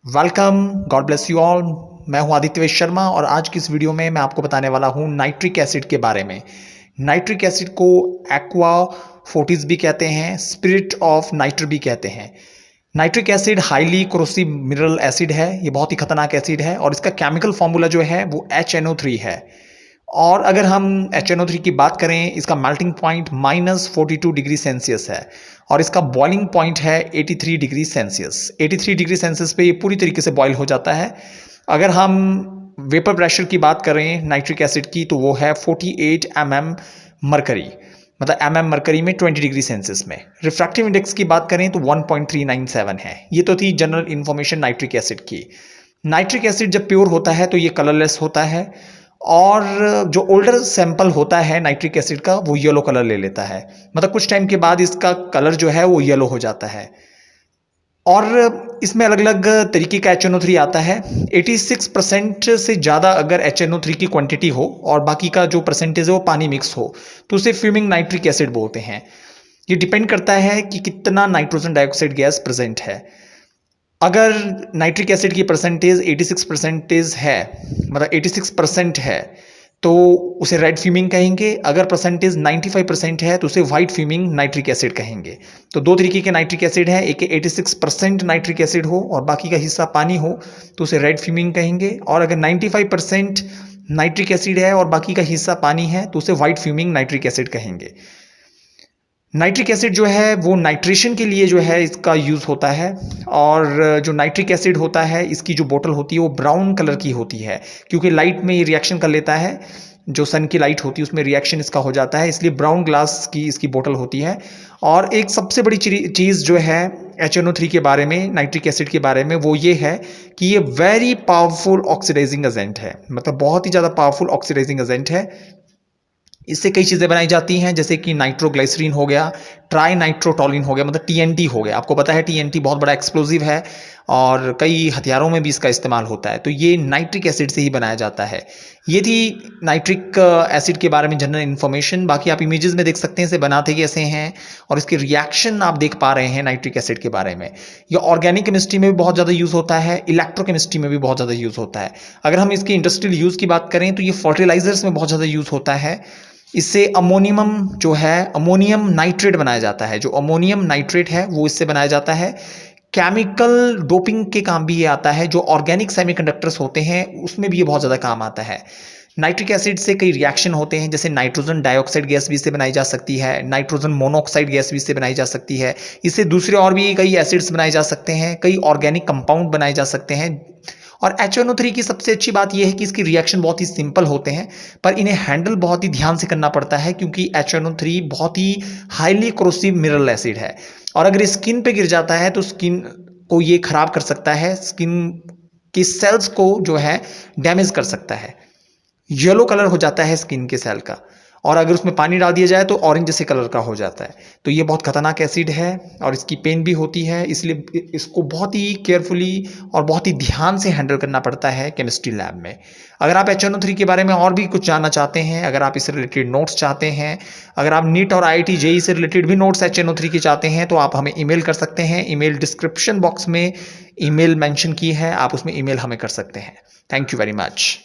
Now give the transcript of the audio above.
Welcome, God bless you all. मैं हूं आदित्य वैश्य शर्मा और आज की इस वीडियो में मैं आपको बताने वाला हूं नाइट्रिक एसिड के बारे में। नाइट्रिक एसिड को एक्वा फोर्टिस भी कहते हैं, स्पिरिट ऑफ नाइट्र भी कहते हैं। Nitric acid highly corrosive mineral acid है। ये बहुत ही खतरनाक एसिड है और इसका केमिकल फॉर्मूला जो है वो HNO3 है। और अगर हम HNO3 की बात करें, इसका मेल्टिंग पॉइंट -42 डिग्री सेल्सियस है और इसका बॉइलिंग पॉइंट है 83 डिग्री सेल्सियस। 83 डिग्री सेल्सियस पे ये पूरी तरीके से बॉयल हो जाता है। अगर हम वेपर प्रेशर की बात करें नाइट्रिक एसिड की, तो वो है 48 mm मरकरी, मतलब मरकरी में 20 डिग्री सेल्सियस में। रिफ्रैक्टिव इंडेक्स की बात करें तो 1.397 है। ये तो थी जनरल इंफॉर्मेशन नाइट्रिक एसिड की। नाइट्रिक एसिड जब प्योर होता है तो ये कलरलेस होता है और जो ओल्डर सैंपल होता है नाइट्रिक एसिड का वो येलो कलर ले लेता है, मतलब कुछ टाइम के बाद इसका कलर जो है वो येलो हो जाता है। और इसमें अलग अलग तरीके का HNO3 आता है। 86% से ज़्यादा अगर HNO3 की क्वांटिटी हो और बाकी का जो परसेंटेज है वो पानी मिक्स हो तो उसे फ्यूमिंग नाइट्रिक एसिड बोलते हैं। ये डिपेंड करता है कि कितना नाइट्रोजन डाइऑक्साइड गैस प्रेजेंट है। अगर नाइट्रिक एसिड की परसेंटेज 86% है, मतलब 86% है, तो उसे रेड फ्यूमिंग कहेंगे। अगर परसेंटेज 95% है तो उसे वाइट फ्यूमिंग नाइट्रिक एसिड कहेंगे। तो दो तरीके के नाइट्रिक एसिड है, एक 86% नाइट्रिक एसिड हो और बाकी का हिस्सा पानी हो तो उसे रेड फ्यूमिंग कहेंगे, और अगर 95% नाइट्रिक एसिड है और बाकी का हिस्सा पानी है तो उसे वाइट फ्यूमिंग नाइट्रिक एसिड कहेंगे। नाइट्रिक एसिड जो है वो नाइट्रेशन के लिए जो है इसका यूज़ होता है। और जो नाइट्रिक एसिड होता है इसकी जो बोतल होती है वो ब्राउन कलर की होती है, क्योंकि लाइट में ये रिएक्शन कर लेता है। जो सन की लाइट होती है उसमें रिएक्शन इसका हो जाता है, इसलिए ब्राउन ग्लास की इसकी बोतल होती है। और एक सबसे बड़ी चीज़ जो है HNO3 के बारे में, नाइट्रिक एसिड के बारे में, वो ये है कि ये वेरी पावरफुल ऑक्सीडाइजिंग एजेंट है, मतलब बहुत ही ज़्यादा पावरफुल ऑक्सीडाइजिंग एजेंट है। इससे कई चीज़ें बनाई जाती हैं, जैसे कि नाइट्रोग्लाइसरीन हो गया, ट्राई नाइट्रोटोलिन हो गया, मतलब TNT हो गया। आपको पता है TNT बहुत बड़ा एक्सप्लोजिव है और कई हथियारों में भी इसका इस्तेमाल होता है, तो ये नाइट्रिक एसिड से ही बनाया जाता है। ये थी नाइट्रिक एसिड के बारे में जनरल इन्फॉर्मेशन। बाकी आप इमेजेस में देख सकते हैं इसे बनाते कैसे हैं और इसके रिएक्शन आप देख पा रहे हैं नाइट्रिक एसिड के बारे में। ये ऑर्गेनिक केमिस्ट्री में भी बहुत ज़्यादा यूज़ होता है, इलेक्ट्रोकेमिस्ट्री में भी बहुत ज़्यादा यूज़ होता है। अगर हम इसकी इंडस्ट्रियल यूज़ की बात करें तो ये फर्टिलाइजर्स में बहुत ज़्यादा यूज़ होता है। इससे अमोनियम जो है, अमोनियम नाइट्रेट बनाया जाता है। जो अमोनियम नाइट्रेट है वो इससे बनाया जाता है। केमिकल डोपिंग के काम भी ये आता है। जो ऑर्गेनिक सेमीकंडक्टर्स होते हैं उसमें भी ये बहुत ज़्यादा काम आता है। नाइट्रिक एसिड से कई रिएक्शन होते हैं, जैसे नाइट्रोजन डाइऑक्साइड गैस भी इससे बनाई जा सकती है, नाइट्रोजन मोनोऑक्साइड गैस भी इससे बनाई जा सकती है। इससे दूसरे और भी कई एसिड्स बनाए जा सकते हैं, कई ऑर्गेनिक कंपाउंड बनाए जा सकते हैं। और HNO3 की सबसे अच्छी बात यह है कि इसकी रिएक्शन बहुत ही सिंपल होते हैं, पर इन्हें हैंडल बहुत ही ध्यान से करना पड़ता है, क्योंकि HNO3 बहुत ही हाईली कोरोसिव मिनरल एसिड है और अगर स्किन पे गिर जाता है तो स्किन को ये खराब कर सकता है, स्किन की सेल्स को जो है डैमेज कर सकता है। येलो कलर हो जाता है स्किन के सेल का, और अगर उसमें पानी डाल दिया जाए तो ऑरेंज जैसे कलर का हो जाता है। तो ये बहुत खतरनाक एसिड है और इसकी पेन भी होती है, इसलिए इसको बहुत ही केयरफुली और बहुत ही ध्यान से हैंडल करना पड़ता है केमिस्ट्री लैब में। अगर आप HNO3 के बारे में और भी कुछ जानना चाहते हैं, अगर आप इससे रिलेटेड नोट्स चाहते हैं, अगर आप नीट और IIT JEE से रिलेटेड भी नोट्स HNO3 के चाहते हैं, तो आप हमें ईमेल कर सकते हैं। ईमेल डिस्क्रिप्शन बॉक्स में ईमेल मेंशन की है, आप उसमें ईमेल हमें कर सकते हैं। Thank you very much.